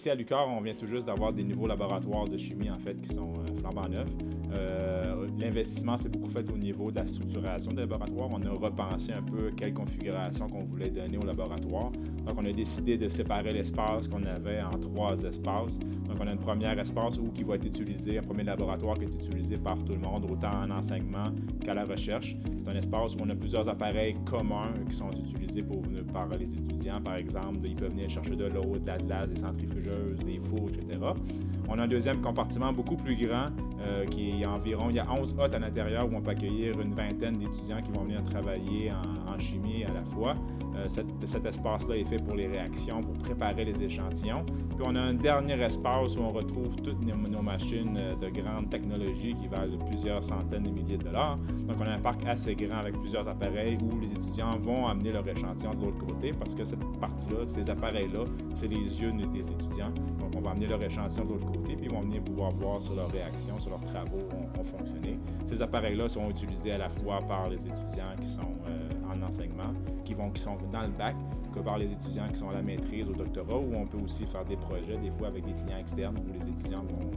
Ici à l'UQAR, on vient tout juste d'avoir des nouveaux laboratoires de chimie en fait qui sont flambant neufs. L'investissement s'est beaucoup fait au niveau de la structuration des laboratoires. On a repensé un peu quelle configuration qu'on voulait donner au laboratoire. Donc on a décidé de séparer l'espace qu'on avait en 3 espaces. Donc on a un premier espace qui va être utilisé, un premier laboratoire qui est utilisé par tout le monde, autant en enseignement qu'à la recherche. C'est un espace où on a plusieurs appareils communs qui sont utilisés par les étudiants. Par exemple, ils peuvent venir chercher de l'eau, de la glace, des centrifugeuses, des fours, etc. On a un deuxième compartiment beaucoup plus grand qui est environ, il y a 11 hôtes à l'intérieur où on peut accueillir une vingtaine d'étudiants qui vont venir travailler en chimie à la fois. Cet espace-là est fait pour les réactions, pour préparer les échantillons. Puis on a un dernier espace où on retrouve toutes nos machines de grande technologie qui valent plusieurs centaines de milliers de dollars. Donc on a un parc assez grand avec plusieurs appareils où les étudiants vont amener leur échantillon de l'autre côté parce que cette partie-là, ces appareils-là, c'est les yeux des étudiants. Donc on va amener leur échantillon de l'autre côté puis ils vont venir pouvoir voir sur leurs réactions, sur leurs travaux ont fonctionné. Ces appareils-là sont utilisés à la fois par les étudiants qui sont en enseignement, qui sont dans le bac, que par les étudiants qui sont à la maîtrise, au doctorat, où on peut aussi faire des projets, des fois avec des clients externes, où les étudiants vont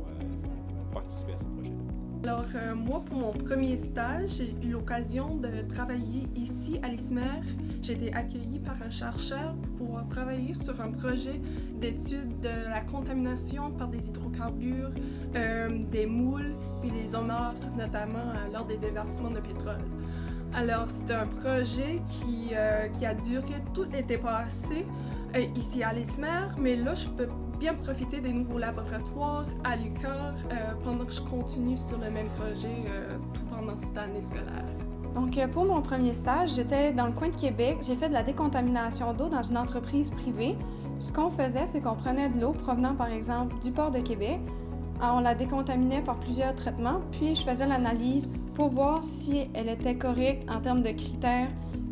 participer à ces projets-là. Alors, moi, pour mon premier stage, j'ai eu l'occasion de travailler ici à l'ISMER. J'ai été accueillie par un chercheur pour pouvoir travailler sur un projet d'étude de la contamination par des hydrocarbures, des moules et des homards, notamment lors des déversements de pétrole. Alors, c'est un projet qui a duré tout l'été passé ici à l'ISMER, mais là, je peux bien profiter des nouveaux laboratoires à l'UQAR pendant que je continue sur le même projet tout pendant cette année scolaire. Donc, pour mon premier stage, j'étais dans le coin de Québec. J'ai fait de la décontamination d'eau dans une entreprise privée. Ce qu'on faisait, c'est qu'on prenait de l'eau provenant, par exemple, du port de Québec. Alors, on la décontaminait par plusieurs traitements, puis je faisais l'analyse pour voir si elle était correcte en termes de critères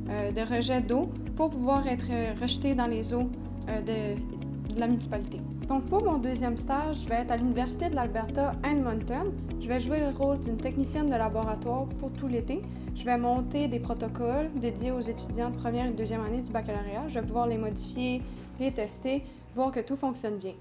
de rejet d'eau pour pouvoir être rejetée dans les eaux de la municipalité. Donc, pour mon deuxième stage, je vais être à l'Université de l'Alberta à Edmonton. Je vais jouer le rôle d'une technicienne de laboratoire pour tout l'été. Je vais monter des protocoles dédiés aux étudiants de première et deuxième année du baccalauréat. Je vais pouvoir les modifier, les tester, voir que tout fonctionne bien.